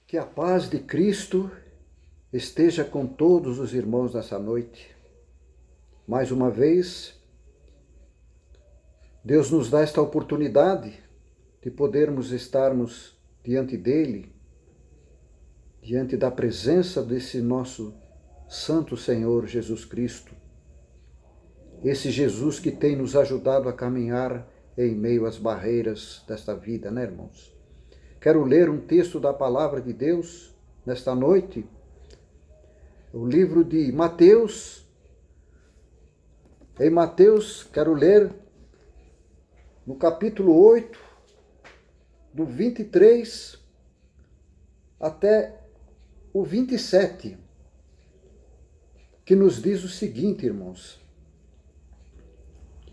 Que a paz de Cristo esteja com todos os irmãos nessa noite. Mais uma vez, Deus nos dá esta oportunidade de podermos estarmos diante dEle, diante da presença desse nosso Santo Senhor Jesus Cristo. Esse Jesus que tem nos ajudado a caminhar em meio às barreiras desta vida, né, irmãos? Quero ler um texto da Palavra de Deus nesta noite, o livro de Mateus. Em Mateus, quero ler no capítulo 8, do 23 até o 27, que nos diz o seguinte, irmãos: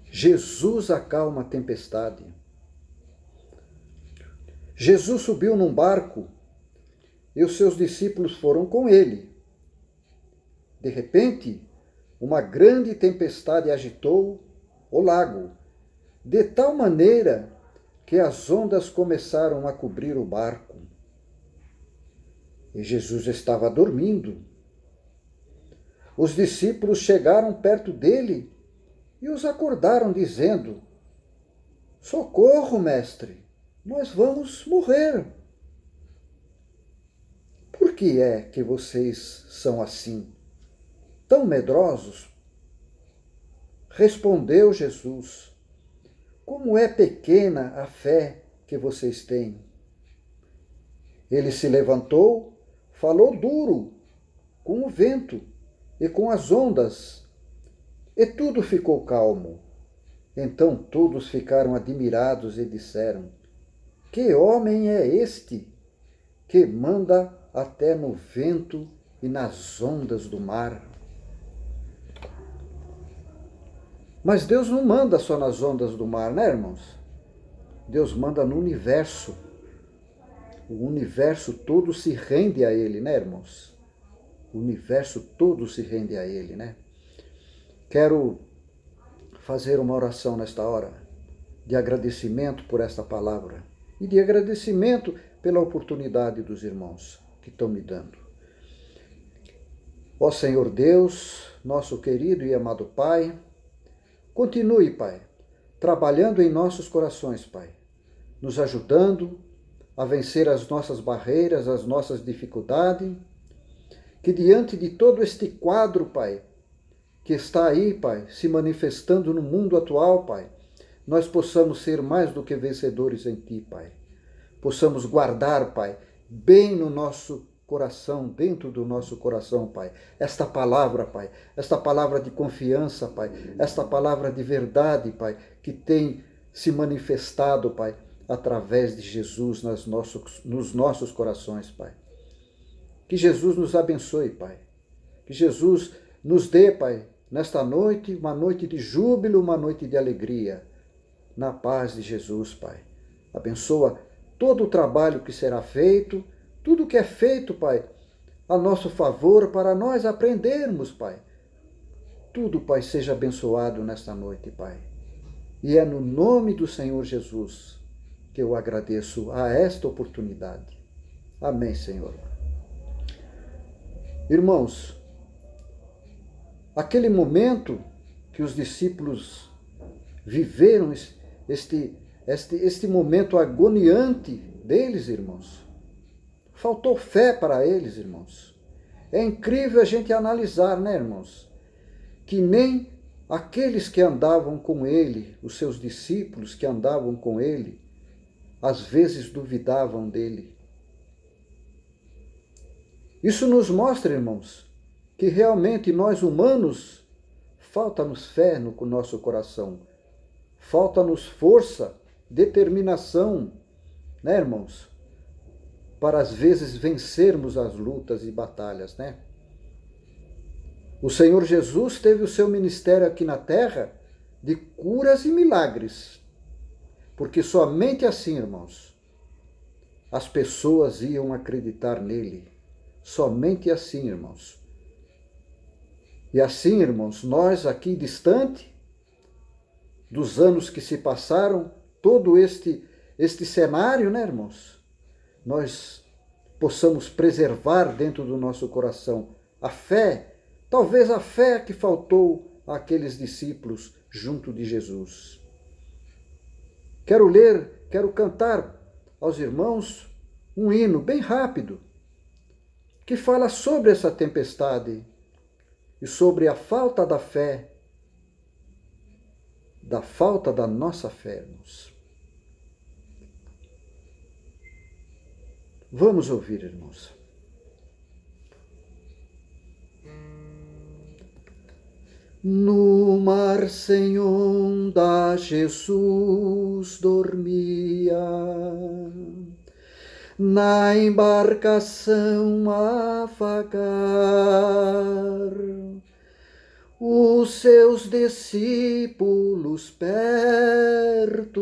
Jesus acalma a tempestade. Jesus subiu num barco e os seus discípulos foram com ele. De repente, uma grande tempestade agitou o lago, de tal maneira que as ondas começaram a cobrir o barco. E Jesus estava dormindo. Os discípulos chegaram perto dele e os acordaram, dizendo: Socorro, mestre! Nós vamos morrer. Por que é que vocês são assim, tão medrosos? Respondeu Jesus: Como é pequena a fé que vocês têm. Ele se levantou, falou duro com o vento e com as ondas, e tudo ficou calmo. Então todos ficaram admirados e disseram: Que homem é este que manda até no vento e nas ondas do mar? Mas Deus não manda só nas ondas do mar, né, irmãos? Deus manda no universo. O universo todo se rende a Ele, né, irmãos? O universo todo se rende a Ele, né? Quero fazer uma oração nesta hora, de agradecimento por esta palavra e de agradecimento pela oportunidade dos irmãos que estão me dando. Ó Senhor Deus, nosso querido e amado Pai, continue, Pai, trabalhando em nossos corações, Pai, nos ajudando a vencer as nossas barreiras, as nossas dificuldades, que diante de todo este quadro, Pai, que está aí, Pai, se manifestando no mundo atual, Pai, nós possamos ser mais do que vencedores em Ti, Pai. Possamos guardar, Pai, bem no nosso coração, dentro do nosso coração, Pai, esta palavra, Pai, esta palavra de confiança, Pai, esta palavra de verdade, Pai, que tem se manifestado, Pai, através de Jesus nos nossos corações, Pai. Que Jesus nos abençoe, Pai. Que Jesus nos dê, Pai, nesta noite, uma noite de júbilo, uma noite de alegria, na paz de Jesus, Pai. Abençoa todo o trabalho que será feito, tudo que é feito, Pai, a nosso favor, para nós aprendermos, Pai. Tudo, Pai, seja abençoado nesta noite, Pai. E é no nome do Senhor Jesus que eu agradeço a esta oportunidade. Amém, Senhor. Irmãos, aquele momento que os discípulos viveram, este momento agoniante deles, irmãos, faltou fé para eles, irmãos. É incrível a gente analisar, né, irmãos? Que nem aqueles que andavam com ele, os seus discípulos que andavam com ele, às vezes duvidavam dele. Isso nos mostra, irmãos, que realmente nós humanos falta-nos fé no nosso coração, falta-nos força, determinação, né, irmãos? Para às vezes vencermos as lutas e batalhas, né? O Senhor Jesus teve o seu ministério aqui na terra de curas e milagres, porque somente assim, irmãos, as pessoas iam acreditar nele. Somente assim, irmãos. E assim, irmãos, nós aqui distante dos anos que se passaram, todo este cenário, né, irmãos? Nós possamos preservar dentro do nosso coração a fé, talvez a fé que faltou àqueles discípulos junto de Jesus. Quero cantar aos irmãos um hino bem rápido, que fala sobre essa tempestade e sobre a falta da fé, da falta da nossa fé, irmãos. Vamos ouvir, irmãos. No mar sem onda Jesus dormia, na embarcação a vagar, os seus discípulos perto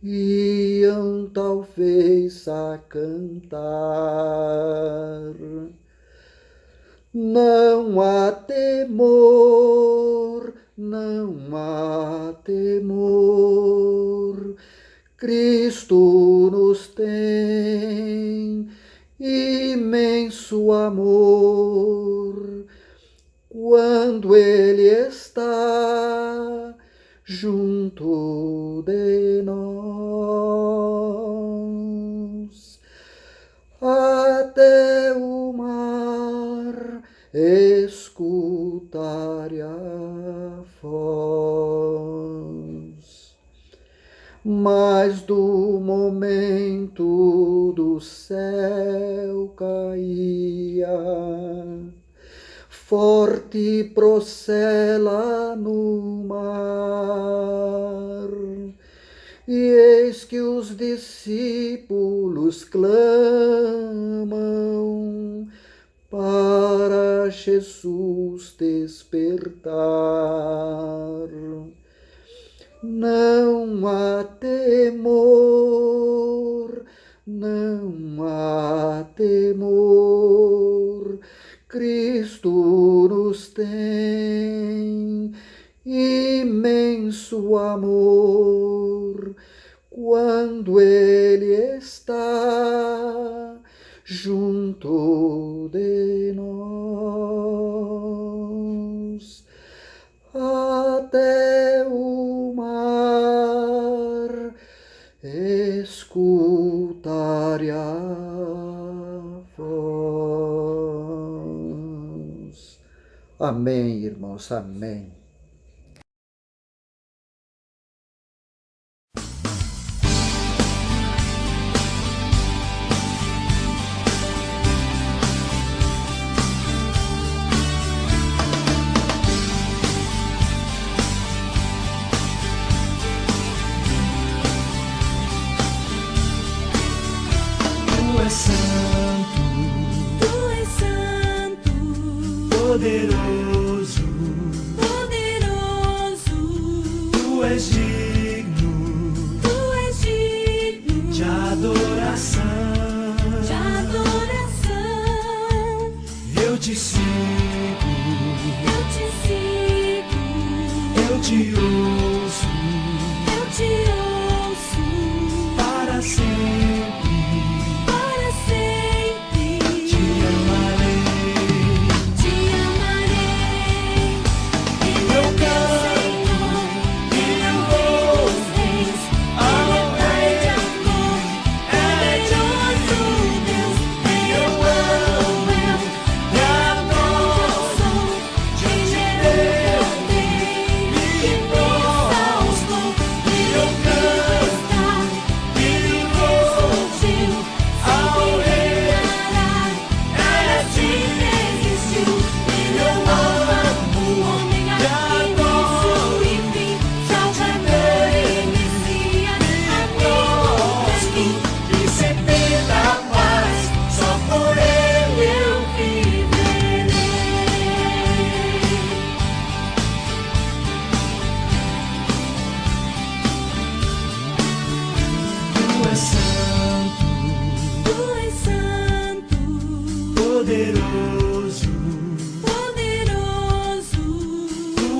iam talvez a cantar. Não há temor, não há temor, Cristo nos tem imenso amor, quando Ele está junto de nós. Até o mar escutar a voz, mas do momento do céu caía forte procela no mar, e eis que os discípulos clamam para Jesus despertar. Não há temor, não há temor, Cristo nos tem imenso amor, quando Ele está junto de nós. Até o mar escutar a voz. Amém, irmãos, amém. Tu és santo, poderoso, tu és digno de adoração, eu te sigo, eu te ouço, para sempre.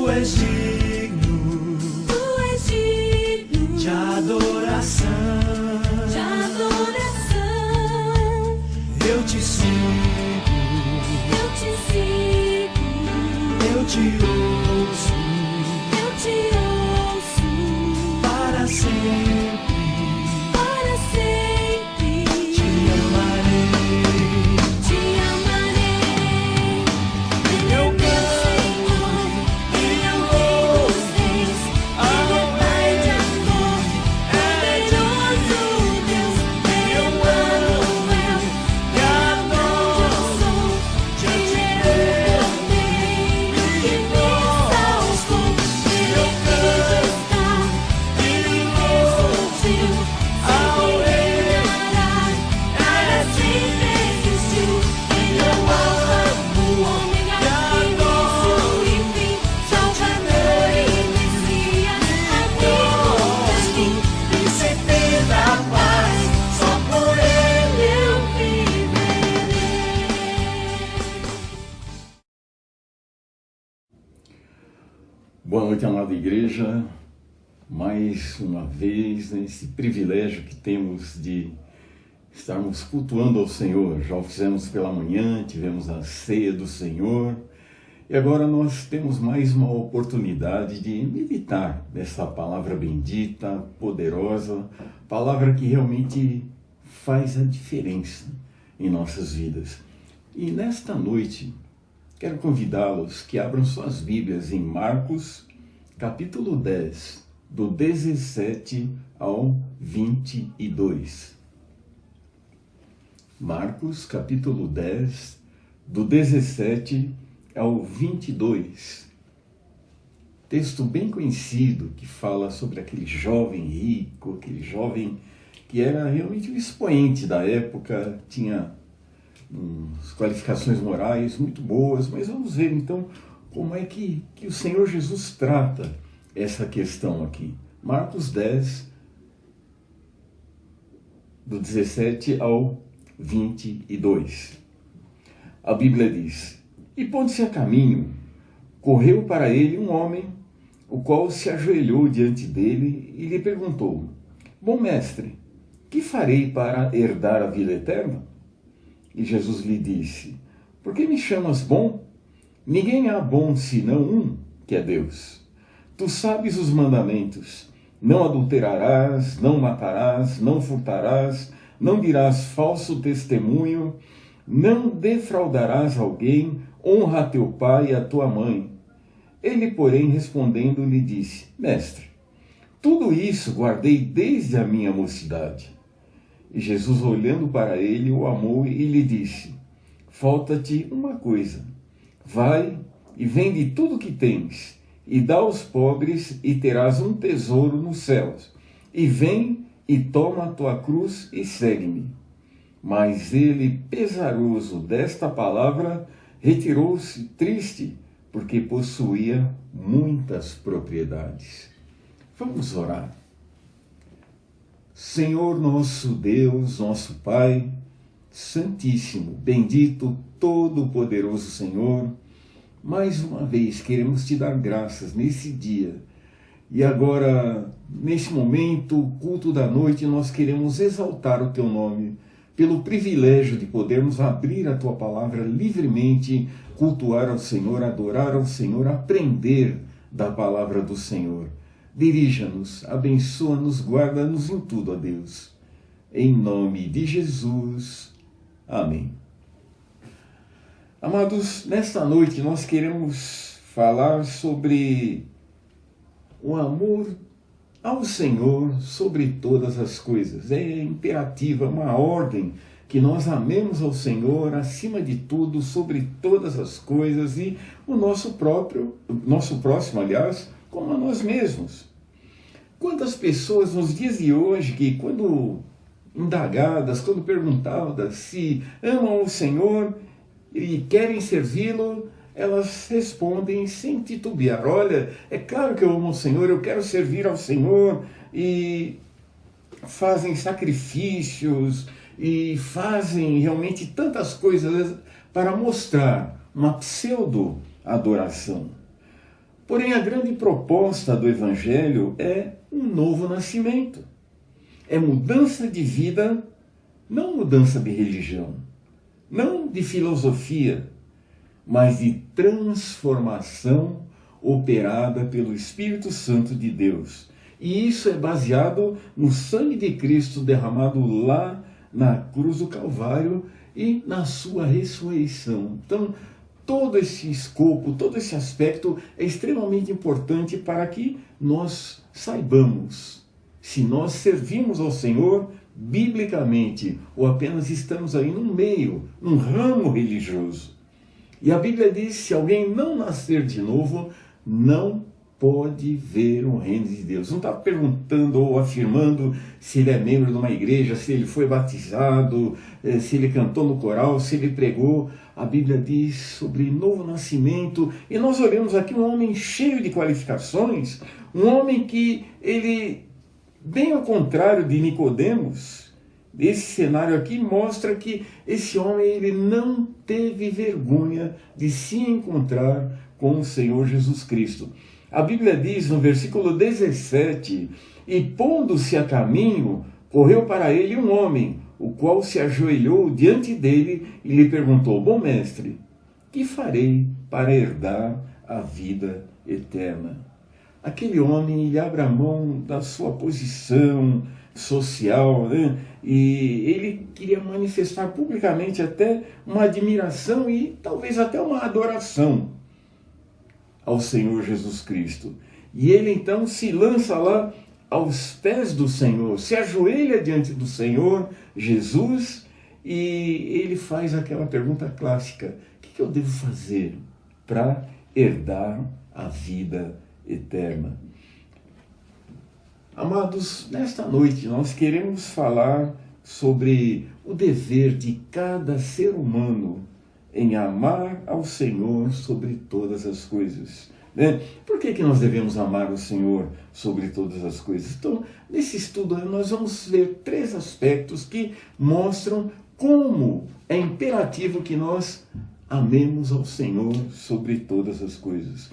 Tu és digno de adoração, te ouço para sempre, te amarei, eu canto e louvo ao Rei de amor, poderoso Deus, Emmanuel, te adoro, te amei, que me salvou, eu canto e louvo ao Rei, para sempre existiu, ele é o Alfa, o Ômega, início e fim, Salvador e Messias, amigo pra mim, príncipe da paz, só por ele eu viverei. Boa noite, amada igreja. Mais uma vez, esse privilégio que temos de estarmos cultuando ao Senhor. Já o fizemos pela manhã, tivemos a ceia do Senhor, e agora nós temos mais uma oportunidade de meditar nessa palavra bendita, poderosa, palavra que realmente faz a diferença em nossas vidas. E nesta noite, quero convidá-los que abram suas Bíblias em Marcos, capítulo 10, do 17 ao 22. Marcos, capítulo 10, do 17 ao 22. Texto bem conhecido que fala sobre aquele jovem rico, aquele jovem que era realmente um expoente da época, tinha qualificações morais muito boas, mas vamos ver então como é que o Senhor Jesus trata essa questão aqui. Marcos 10, do 17 ao 22. A Bíblia diz: E pondo-se a caminho, correu para ele um homem, o qual se ajoelhou diante dele e lhe perguntou: Bom mestre, que farei para herdar a vida eterna? E Jesus lhe disse: Por que me chamas bom? Ninguém há bom senão um, que é Deus. Tu sabes os mandamentos: não adulterarás, não matarás, não furtarás, não dirás falso testemunho, não defraudarás alguém, honra a teu pai e a tua mãe. Ele, porém, respondendo, lhe disse: Mestre, tudo isso guardei desde a minha mocidade. E Jesus, olhando para ele, o amou e lhe disse: Falta-te uma coisa. Vai e vende tudo o que tens, e dá aos pobres, e terás um tesouro nos céus. E vem e toma a tua cruz e segue-me. Mas ele, pesaroso desta palavra, retirou-se triste, porque possuía muitas propriedades. Vamos orar. Senhor nosso Deus, nosso Pai, Santíssimo, bendito, todo-poderoso Senhor, mais uma vez queremos te dar graças nesse dia. E agora, nesse momento, culto da noite, nós queremos exaltar o teu nome, pelo privilégio de podermos abrir a tua palavra livremente, cultuar ao Senhor, adorar ao Senhor, aprender da palavra do Senhor. Dirija-nos, abençoa-nos, guarda-nos em tudo, ó Deus. Em nome de Jesus. Amém. Amados, nesta noite nós queremos falar sobre o amor ao Senhor sobre todas as coisas. É imperativa, é uma ordem que nós amemos ao Senhor acima de tudo, sobre todas as coisas, e o nosso próximo, aliás, como a nós mesmos. Quantas pessoas nos dias de hoje que, quando indagadas, quando perguntadas se amam o Senhor e querem servi-lo, elas respondem sem titubear: olha, é claro que eu amo o Senhor, eu quero servir ao Senhor, e fazem sacrifícios e fazem realmente tantas coisas para mostrar uma pseudo-adoração. Porém, a grande proposta do Evangelho é um novo nascimento. É mudança de vida, não mudança de religião, não de filosofia, mas de transformação operada pelo Espírito Santo de Deus. E isso é baseado no sangue de Cristo derramado lá na cruz do Calvário e na sua ressurreição. Então, todo esse escopo, todo esse aspecto é extremamente importante para que nós saibamos se nós servimos ao Senhor biblicamente ou apenas estamos aí no meio, num ramo religioso. E a Bíblia diz: se alguém não nascer de novo, não pode ver o reino de Deus. Não está perguntando ou afirmando se ele é membro de uma igreja, se ele foi batizado, se ele cantou no coral, se ele pregou. A Bíblia diz sobre novo nascimento. E nós olhamos aqui um homem cheio de qualificações, um homem que ele, bem ao contrário de Nicodemos, esse cenário aqui mostra que esse homem ele não teve vergonha de se encontrar com o Senhor Jesus Cristo. A Bíblia diz no versículo 17: e pondo-se a caminho, correu para ele um homem, o qual se ajoelhou diante dele e lhe perguntou: bom mestre, que farei para herdar a vida eterna? Aquele homem ele abre a mão da sua posição social, né? E ele queria manifestar publicamente até uma admiração e talvez até uma adoração ao Senhor Jesus Cristo. E ele então se lança lá aos pés do Senhor, se ajoelha diante do Senhor Jesus e ele faz aquela pergunta clássica: o que eu devo fazer para herdar a vida eterna? Amados, nesta noite nós queremos falar sobre o dever de cada ser humano em amar ao Senhor sobre todas as coisas. Né? Por que nós devemos amar o Senhor sobre todas as coisas? Então, nesse estudo nós vamos ver 3 aspectos que mostram como é imperativo que nós amemos ao Senhor sobre todas as coisas.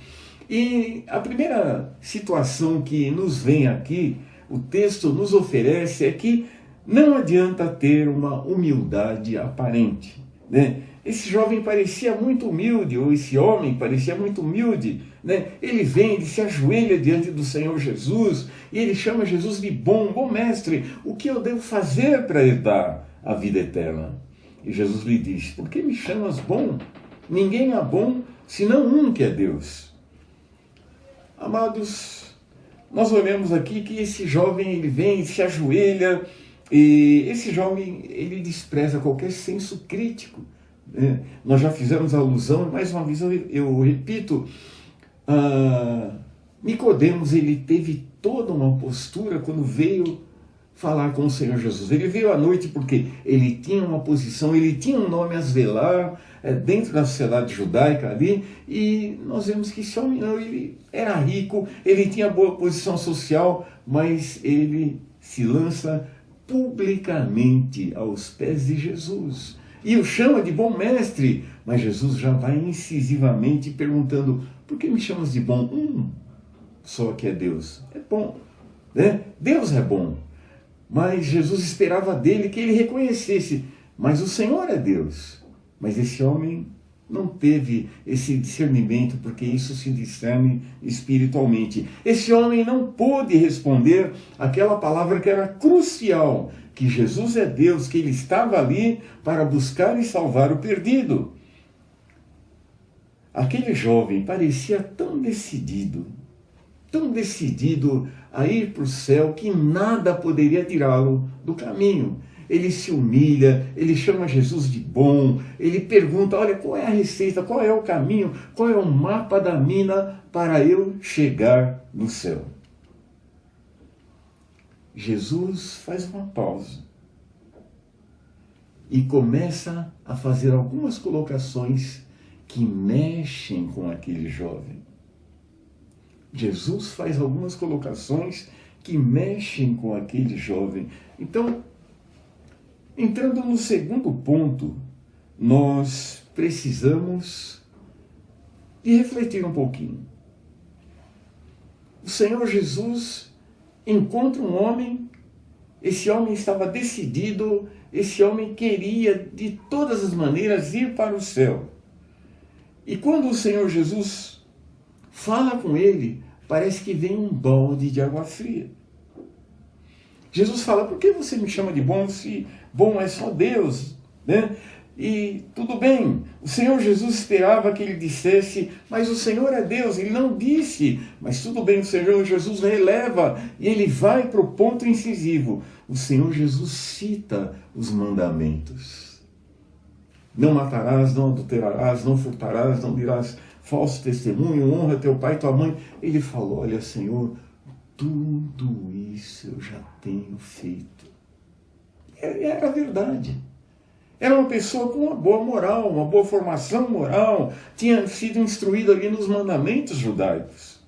E a primeira situação que nos vem aqui, o texto nos oferece, é que não adianta ter uma humildade aparente, né? Esse jovem parecia muito humilde, ou esse homem parecia muito humilde, né? Ele vem, ele se ajoelha diante do Senhor Jesus, e ele chama Jesus de bom mestre, o que eu devo fazer para herdar a vida eterna? E Jesus lhe diz: por que me chamas bom? Ninguém é bom, senão um que é Deus. Amados, nós olhamos aqui que esse jovem ele vem, se ajoelha, e esse jovem ele despreza qualquer senso crítico. Nós já fizemos alusão, mais uma vez eu repito, Nicodemos ele teve toda uma postura quando veio falar com o Senhor Jesus. Ele veio à noite porque ele tinha uma posição, ele tinha um nome a zelar dentro da sociedade judaica ali, e nós vemos que esse homem não, ele era rico, ele tinha boa posição social, mas ele se lança publicamente aos pés de Jesus e o chama de bom mestre, mas Jesus já vai incisivamente perguntando: por que me chamas de bom? Só que é Deus, é bom, né? Deus é bom, mas Jesus esperava dele que ele reconhecesse: mas o Senhor é Deus. Mas esse homem não teve esse discernimento, porque isso se discerne espiritualmente. Esse homem não pôde responder aquela palavra que era crucial, que Jesus é Deus, que ele estava ali para buscar e salvar o perdido. Aquele jovem parecia tão decidido a ir para o céu, que nada poderia tirá-lo do caminho. Ele se humilha, ele chama Jesus de bom, ele pergunta: olha, qual é a receita, qual é o caminho, qual é o mapa da mina para eu chegar no céu? Jesus faz uma pausa e começa a fazer algumas colocações que mexem com aquele jovem. Jesus faz algumas colocações que mexem com aquele jovem. Então, entrando no segundo ponto, nós precisamos de refletir um pouquinho. O Senhor Jesus encontra um homem, esse homem estava decidido, esse homem queria de todas as maneiras ir para o céu. E quando o Senhor Jesus fala com ele, parece que vem um balde de água fria. Jesus fala, por que você me chama de bom se bom é só Deus, né? E tudo bem, o Senhor Jesus esperava que ele dissesse, mas o Senhor é Deus. Ele não disse, mas tudo bem, o Senhor Jesus releva e ele vai para o ponto incisivo. O Senhor Jesus cita os mandamentos. Não matarás, não adulterarás, não furtarás, não dirás falso testemunho, honra teu pai e tua mãe. Ele falou, olha, Senhor, tudo isso eu já tenho feito. Era verdade. Era uma pessoa com uma boa moral, uma boa formação moral, tinha sido instruído ali nos mandamentos judaicos.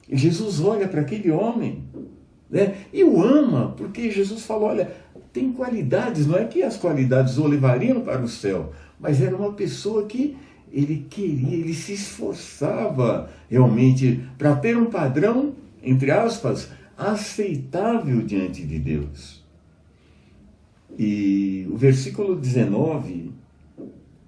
E Jesus olha para aquele homem, né, e o ama, porque Jesus falou, olha, tem qualidades, não é que as qualidades o levariam para o céu, mas era uma pessoa que ele queria, ele se esforçava realmente para ter um padrão, entre aspas, aceitável diante de Deus. E o versículo 19,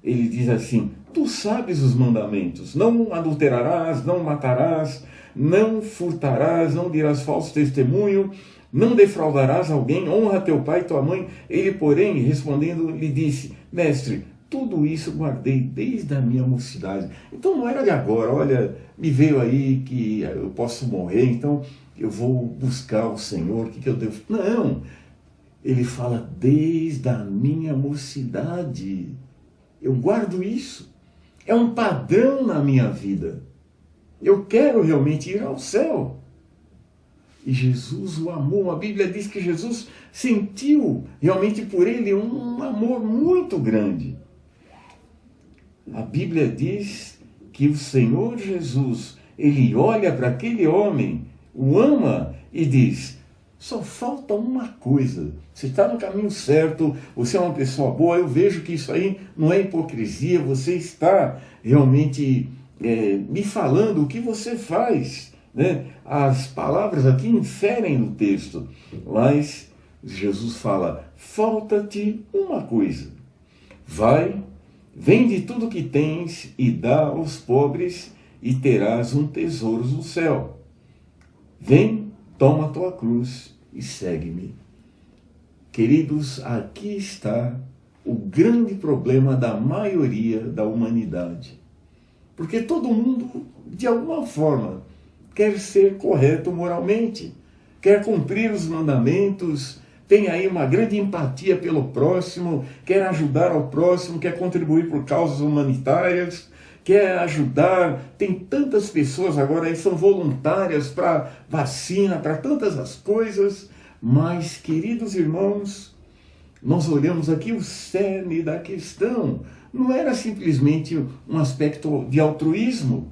ele diz assim, tu sabes os mandamentos, não adulterarás, não matarás, não furtarás, não dirás falso testemunho, não defraudarás alguém, honra teu pai e tua mãe. Ele, porém, respondendo, lhe disse, mestre, tudo isso guardei desde a minha mocidade. Então não era de agora, olha, me veio aí que eu posso morrer, então eu vou buscar o Senhor, o que eu devo... Não, ele fala, desde a minha mocidade, eu guardo isso, é um padrão na minha vida, eu quero realmente ir ao céu. E Jesus o amou, a Bíblia diz que Jesus sentiu realmente por ele um amor muito grande. A Bíblia diz que o Senhor Jesus, ele olha para aquele homem, o ama e diz, só falta uma coisa, você está no caminho certo, você é uma pessoa boa, eu vejo que isso aí não é hipocrisia, você está realmente me falando o que você faz, né? As palavras aqui inferem no texto, mas Jesus fala, falta-te uma coisa, vai, vende tudo que tens e dá aos pobres e terás um tesouro no céu. Vem, toma a tua cruz e segue-me. Queridos, aqui está o grande problema da maioria da humanidade. Porque todo mundo, de alguma forma, quer ser correto moralmente, quer cumprir os mandamentos, tem aí uma grande empatia pelo próximo, quer ajudar ao próximo, quer contribuir por causas humanitárias, quer ajudar, tem tantas pessoas agora aí são voluntárias para vacina, para tantas as coisas, mas, queridos irmãos, nós olhamos aqui o cerne da questão, não era simplesmente um aspecto de altruísmo,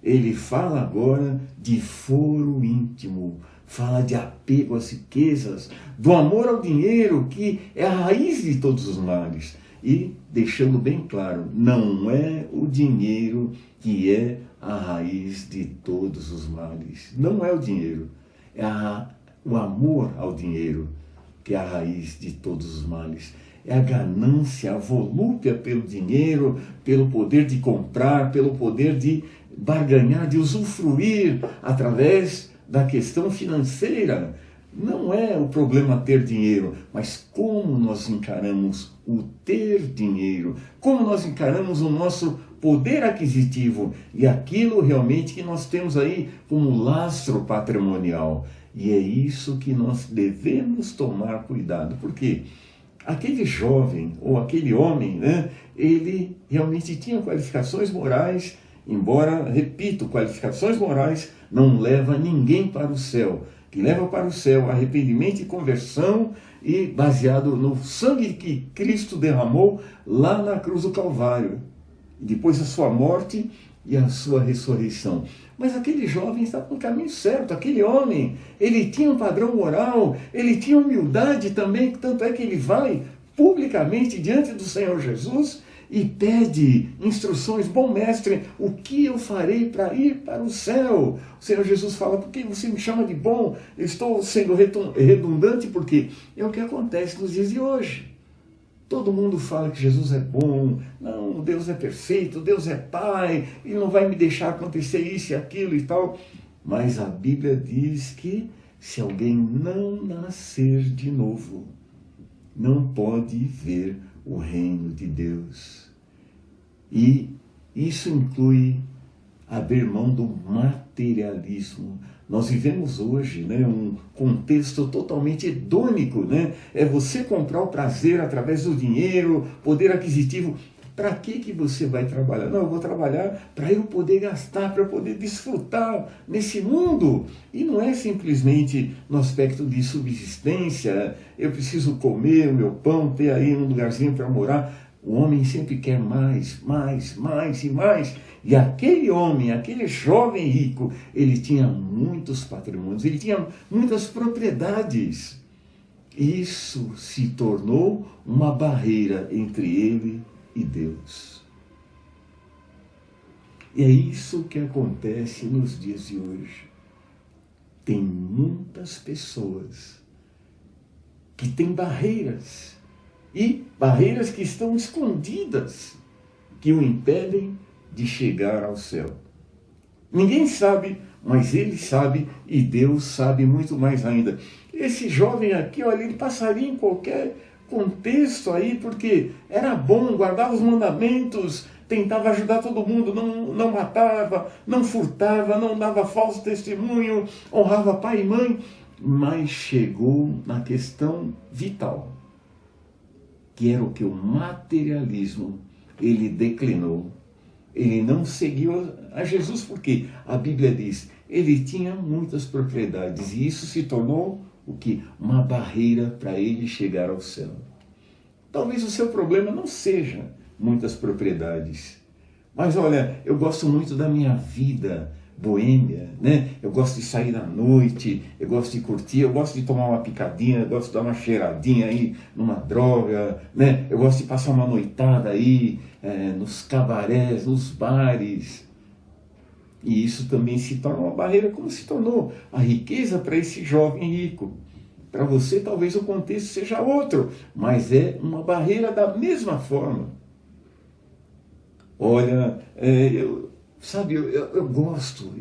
ele fala agora de foro íntimo, fala de apego às riquezas, do amor ao dinheiro, que é a raiz de todos os males. E, deixando bem claro, não é o dinheiro que é a raiz de todos os males. Não é o dinheiro, é o amor ao dinheiro que é a raiz de todos os males. É a ganância, a volúpia pelo dinheiro, pelo poder de comprar, pelo poder de barganhar, de usufruir através da questão financeira. Não é o problema ter dinheiro, mas como nós encaramos o ter dinheiro, como nós encaramos o nosso poder aquisitivo e aquilo realmente que nós temos aí como lastro patrimonial. E é isso que nós devemos tomar cuidado, porque aquele jovem ou aquele homem, né, ele realmente tinha qualificações morais, embora, repito, qualificações morais não levam ninguém para o céu. Que leva para o céu arrependimento e conversão, e baseado no sangue que Cristo derramou lá na cruz do Calvário, e depois a sua morte e a sua ressurreição. Mas aquele jovem estava no caminho certo, aquele homem, ele tinha um padrão moral, ele tinha humildade também, tanto é que ele vai publicamente diante do Senhor Jesus e pede instruções, bom mestre, o que eu farei para ir para o céu? O Senhor Jesus fala, por que você me chama de bom? Eu estou sendo redundante porque é o que acontece nos dias de hoje. Todo mundo fala que Jesus é bom, não, Deus é perfeito, Deus é Pai, Ele não vai me deixar acontecer isso e aquilo e tal. Mas a Bíblia diz que se alguém não nascer de novo, não pode ver o reino de Deus. E isso inclui abrir mão do materialismo. Nós vivemos hoje, né, um contexto totalmente hedônico, né? É você comprar o prazer através do dinheiro, poder aquisitivo. Para que você vai trabalhar? Não, eu vou trabalhar para eu poder gastar, para eu poder desfrutar nesse mundo. E não é simplesmente no aspecto de subsistência, eu preciso comer o meu pão, ter aí um lugarzinho para morar. O homem sempre quer mais, mais, mais e mais. E aquele homem, aquele jovem rico, ele tinha muitos patrimônios, ele tinha muitas propriedades. Isso se tornou uma barreira entre ele e Deus. E é isso que acontece nos dias de hoje. Tem muitas pessoas que têm barreiras, e barreiras que estão escondidas, que o impedem de chegar ao céu. Ninguém sabe, mas ele sabe, e Deus sabe muito mais ainda. Esse jovem aqui, olha, ele passaria em qualquer contexto aí, porque era bom, guardava os mandamentos, tentava ajudar todo mundo, não matava, não furtava, não dava falso testemunho, honrava pai e mãe, mas chegou na questão vital, que era o que o materialismo, ele declinou. Ele não seguiu a Jesus, porque a Bíblia diz, ele tinha muitas propriedades, e isso se tornou o que? Uma barreira para ele chegar ao céu. Talvez o seu problema não seja muitas propriedades, mas olha, eu gosto muito da minha vida boêmia, né? Eu gosto de sair à noite, eu gosto de curtir, eu gosto de tomar uma picadinha, eu gosto de dar uma cheiradinha aí numa droga, né? Eu gosto de passar uma noitada aí nos cabarés, nos bares. E isso também se torna uma barreira, como se tornou a riqueza para esse jovem rico. Para você talvez o contexto seja outro, mas é uma barreira da mesma forma. Olha, eu gosto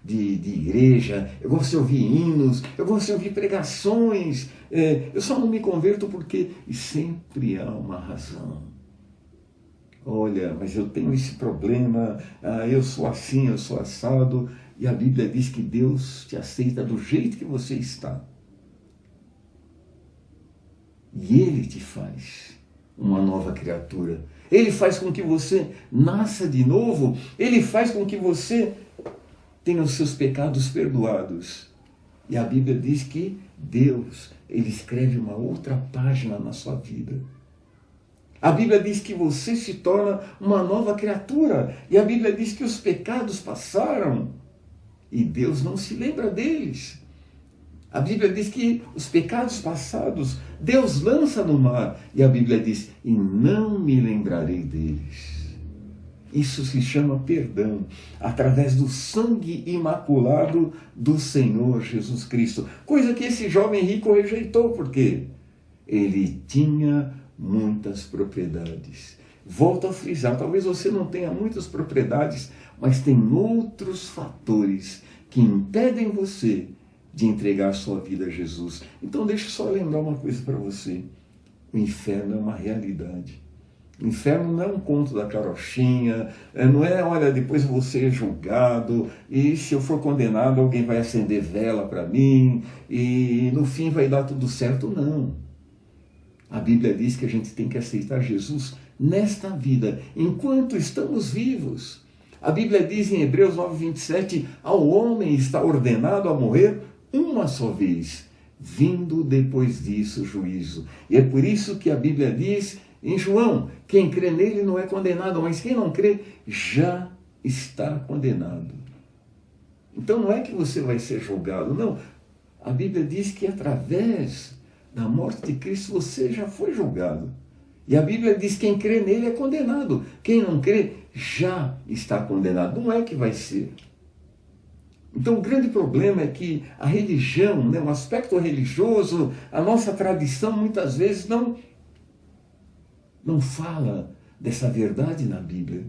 de igreja, eu gosto de ouvir hinos, eu gosto de ouvir pregações, eu só não me converto porque sempre há uma razão. Olha, mas eu tenho esse problema, eu sou assim, eu sou assado, e a Bíblia diz que Deus te aceita do jeito que você está. E Ele te faz uma nova criatura. Ele faz com que você nasça de novo. Ele faz com que você tenha os seus pecados perdoados. E a Bíblia diz que Deus, Ele escreve uma outra página na sua vida. A Bíblia diz que você se torna uma nova criatura. E a Bíblia diz que os pecados passaram e Deus não se lembra deles. A Bíblia diz que os pecados passados Deus lança no mar. E a Bíblia diz, e não me lembrarei deles. Isso se chama perdão, através do sangue imaculado do Senhor Jesus Cristo. Coisa que esse jovem rico rejeitou, porque ele tinha muitas propriedades. Volto a frisar, talvez você não tenha muitas propriedades, mas tem outros fatores que impedem você de entregar sua vida a Jesus. Então deixa eu só lembrar uma coisa para você. O inferno é uma realidade. O inferno não é um conto da carochinha, não é, olha, depois eu vou ser julgado, e se eu for condenado, alguém vai acender vela para mim, e no fim vai dar tudo certo. Não. A Bíblia diz que a gente tem que aceitar Jesus nesta vida, enquanto estamos vivos. A Bíblia diz em Hebreus 9:27, ao homem está ordenado a morrer uma só vez, vindo depois disso o juízo. E é por isso que a Bíblia diz em João, quem crê nele não é condenado, mas quem não crê já está condenado. Então não é que você vai ser julgado, não. A Bíblia diz que através da morte de Cristo você já foi julgado. E a Bíblia diz que quem crê nele é condenado. Quem não crê já está condenado. Não é que vai ser. Então o grande problema é que a religião, né, o aspecto religioso, a nossa tradição muitas vezes não não fala dessa verdade na Bíblia.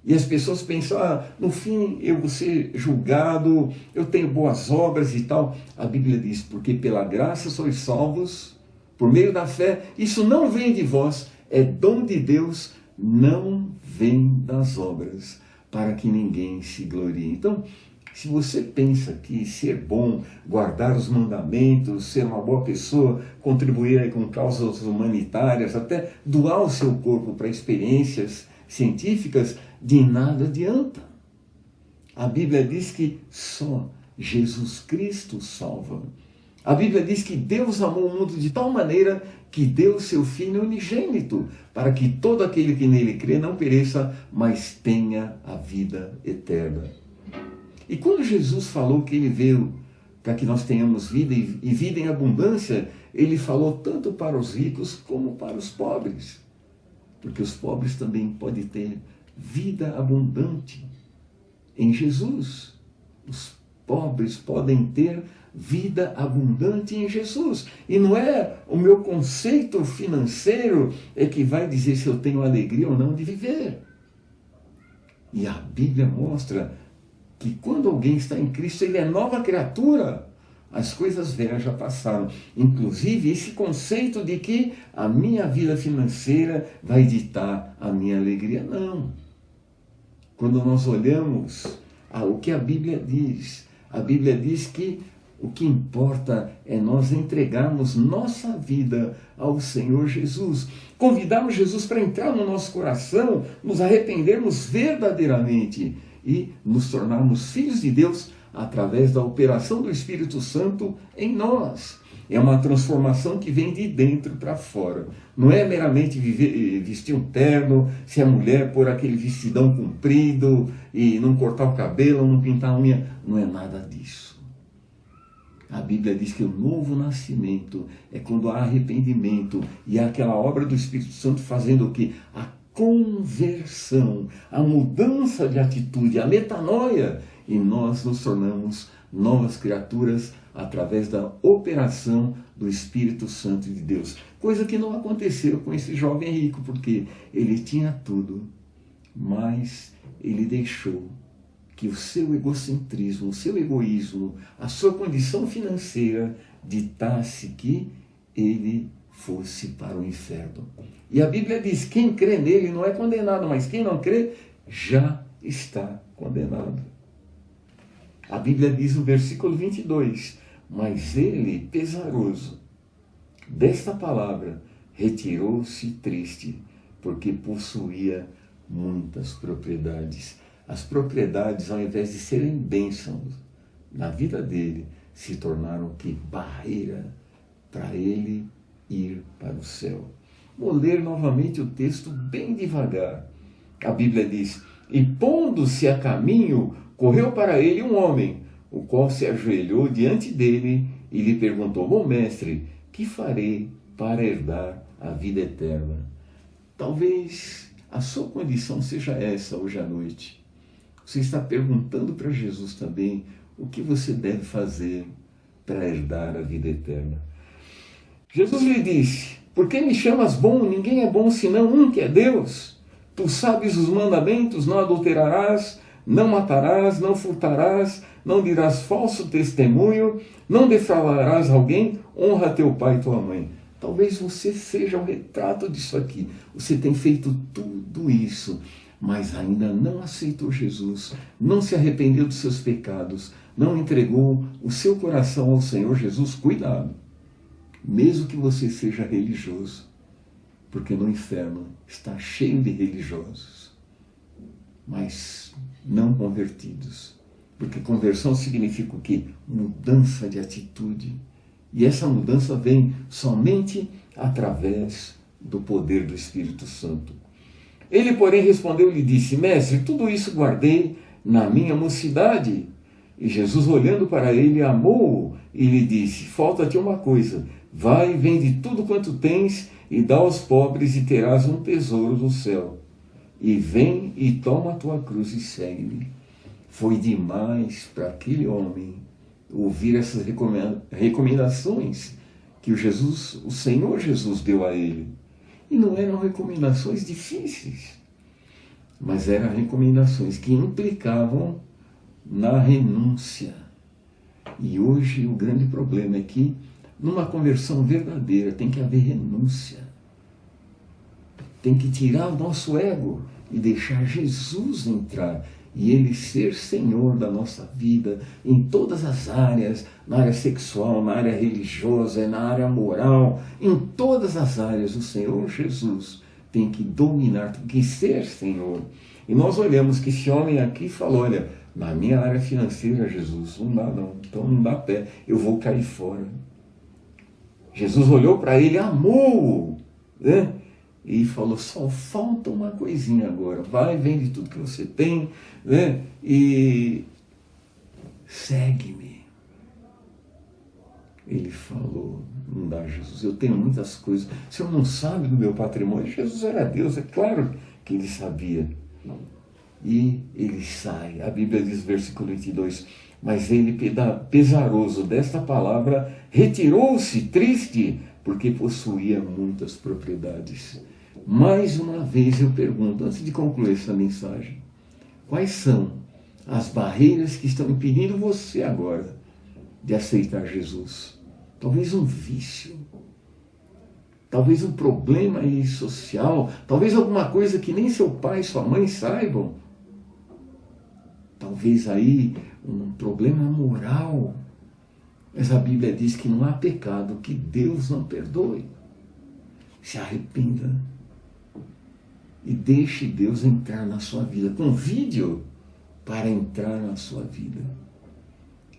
E as pessoas pensam, no fim eu vou ser julgado, eu tenho boas obras e tal. A Bíblia diz, porque pela graça sois salvos, por meio da fé. Isso não vem de vós, é dom de Deus, não vem das obras, para que ninguém se glorie. Então, se você pensa que ser bom, guardar os mandamentos, ser uma boa pessoa, contribuir com causas humanitárias, até doar o seu corpo para experiências científicas, de nada adianta. A Bíblia diz que só Jesus Cristo salva. A Bíblia diz que Deus amou o mundo de tal maneira que deu o seu Filho unigênito, para que todo aquele que nele crê não pereça, mas tenha a vida eterna. E quando Jesus falou que ele veio para que nós tenhamos vida e vida em abundância, ele falou tanto para os ricos como para os pobres. Porque os pobres também podem ter vida abundante em Jesus. Os pobres podem ter vida abundante em Jesus. E não é o meu conceito financeiro que vai dizer se eu tenho alegria ou não de viver. E a Bíblia mostra que quando alguém está em Cristo, ele é nova criatura. As coisas velhas já passaram. Inclusive, esse conceito de que a minha vida financeira vai ditar a minha alegria. Não. Quando nós olhamos o que a Bíblia diz que o que importa é nós entregarmos nossa vida ao Senhor Jesus. Convidarmos Jesus para entrar no nosso coração, nos arrependermos verdadeiramente e nos tornarmos filhos de Deus através da operação do Espírito Santo em nós. É uma transformação que vem de dentro para fora. Não é meramente vestir um terno, se é mulher pôr aquele vestidão comprido e não cortar o cabelo, não pintar a unha. Não é nada disso. A Bíblia diz que o novo nascimento é quando há arrependimento e há aquela obra do Espírito Santo fazendo o quê? A conversão, a mudança de atitude, a metanoia. E nós nos tornamos novas criaturas através da operação do Espírito Santo de Deus. Coisa que não aconteceu com esse jovem rico, porque ele tinha tudo, mas ele deixou que o seu egocentrismo, o seu egoísmo, a sua condição financeira ditasse que ele fosse para o inferno. E a Bíblia diz, quem crê nele não é condenado, mas quem não crê já está condenado. A Bíblia diz no versículo 22, mas ele, pesaroso desta palavra, retirou-se triste, porque possuía muitas propriedades. As propriedades, ao invés de serem bênçãos na vida dele, se tornaram que barreira para ele ir para o céu. Vou ler novamente o texto bem devagar. A Bíblia diz, e pondo-se a caminho, correu para ele um homem, o qual se ajoelhou diante dele e lhe perguntou, bom mestre, que farei para herdar a vida eterna? Talvez a sua condição seja essa hoje à noite. Você está perguntando para Jesus também o que você deve fazer para herdar a vida eterna. Jesus lhe disse, por que me chamas bom? Ninguém é bom senão um que é Deus. Tu sabes os mandamentos, não adulterarás, não matarás, não furtarás, não dirás falso testemunho, não defraudarás alguém, honra teu pai e tua mãe. Talvez você seja o retrato disso aqui. Você tem feito tudo isso, mas ainda não aceitou Jesus, não se arrependeu dos seus pecados, não entregou o seu coração ao Senhor Jesus. Cuidado, mesmo que você seja religioso, porque no inferno está cheio de religiosos, mas não convertidos. Porque conversão significa o quê? Mudança de atitude. E essa mudança vem somente através do poder do Espírito Santo. Ele, porém, respondeu e lhe disse, mestre, tudo isso guardei na minha mocidade. E Jesus, olhando para ele, amou-o e lhe disse, falta-te uma coisa, vai, vende tudo quanto tens e dá aos pobres e terás um tesouro no céu. E vem e toma a tua cruz e segue-me. Foi demais para aquele homem ouvir essas recomendações que o Senhor Jesus deu a ele. E não eram recomendações difíceis, mas eram recomendações que implicavam na renúncia. E hoje o grande problema é que numa conversão verdadeira tem que haver renúncia. Tem que tirar o nosso ego e deixar Jesus entrar e Ele ser Senhor da nossa vida em todas as áreas, na área sexual, na área religiosa, na área moral, em todas as áreas o Senhor Jesus tem que dominar, tem que ser Senhor. E nós olhamos que esse homem aqui falou, olha, na minha área financeira, Jesus, não dá não, então não dá pé, eu vou cair fora. Jesus olhou para ele, amou-o, né? E falou, só falta uma coisinha agora, vai, vende tudo que você tem, né? E segue-me. Ele falou, não dá, Jesus, eu tenho muitas coisas, o Senhor não sabe do meu patrimônio. Jesus era Deus, é claro que ele sabia. E ele sai, a Bíblia diz, versículo 22, mas ele, pesaroso desta palavra, retirou-se triste, porque possuía muitas propriedades. Mais uma vez eu pergunto, antes de concluir essa mensagem, quais são as barreiras que estão impedindo você agora de aceitar Jesus? Talvez um vício, talvez um problema aí social, talvez alguma coisa que nem seu pai e sua mãe saibam, talvez aí um problema moral. Mas a Bíblia diz que não há pecado que Deus não perdoe. Se arrependa e deixe Deus entrar na sua vida. Convide-o para entrar na sua vida.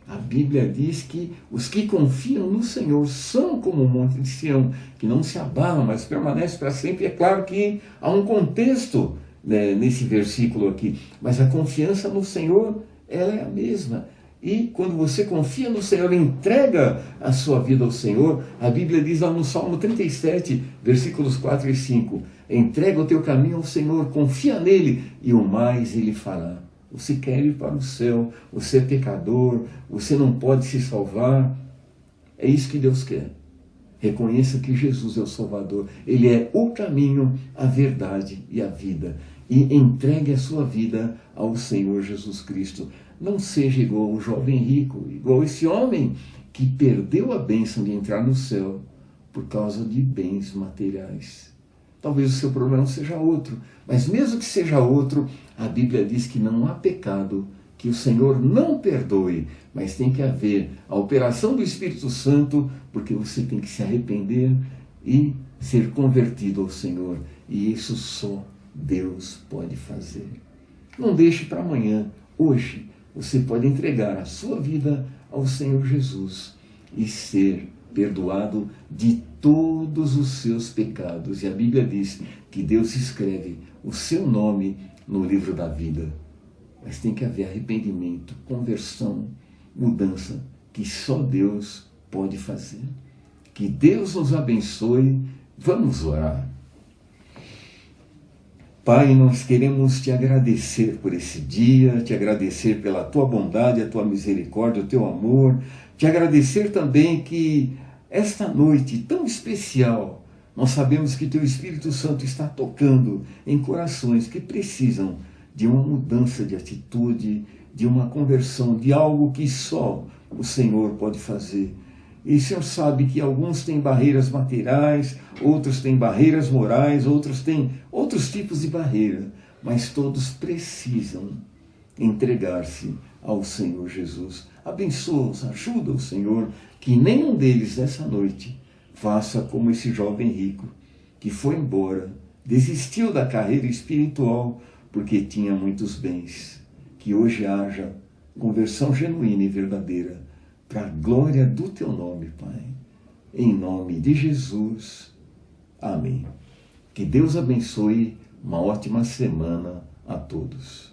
A Bíblia diz que os que confiam no Senhor são como o monte de Sião, que não se abala, mas permanece para sempre. É claro que há um contexto, né, nesse versículo aqui, mas a confiança no Senhor, ela é a mesma. E quando você confia no Senhor, entrega a sua vida ao Senhor, a Bíblia diz lá no Salmo 37, versículos 4 e 5, entrega o teu caminho ao Senhor, confia nele e o mais ele fará. Você quer ir para o céu, você é pecador, você não pode se salvar. É isso que Deus quer. Reconheça que Jesus é o Salvador. Ele é o caminho, a verdade e a vida. E entregue a sua vida ao Senhor Jesus Cristo. Não seja igual o jovem rico, igual esse homem que perdeu a bênção de entrar no céu por causa de bens materiais. Talvez o seu problema seja outro, mas mesmo que seja outro, a Bíblia diz que não há pecado que o Senhor não perdoe, mas tem que haver a operação do Espírito Santo, porque você tem que se arrepender e ser convertido ao Senhor, e isso só Deus pode fazer. Não deixe para amanhã, hoje você pode entregar a sua vida ao Senhor Jesus e ser perdoado de todos os seus pecados. E a Bíblia diz que Deus escreve o seu nome no livro da vida. Mas tem que haver arrependimento, conversão, mudança, que só Deus pode fazer. Que Deus nos abençoe. Vamos orar. Pai, nós queremos te agradecer por esse dia, te agradecer pela tua bondade, a tua misericórdia, o teu amor, te agradecer também que esta noite tão especial, nós sabemos que teu Espírito Santo está tocando em corações que precisam de uma mudança de atitude, de uma conversão, de algo que só o Senhor pode fazer. E o Senhor sabe que alguns têm barreiras materiais, outros têm barreiras morais, outros têm outros tipos de barreira, mas todos precisam entregar-se ao Senhor Jesus. Abençoa-os, ajuda o Senhor, que nenhum deles nessa noite faça como esse jovem rico, que foi embora, desistiu da carreira espiritual porque tinha muitos bens. Que hoje haja conversão genuína e verdadeira, para a glória do teu nome, Pai. Em nome de Jesus. Amém. Que Deus abençoe. Uma ótima semana a todos.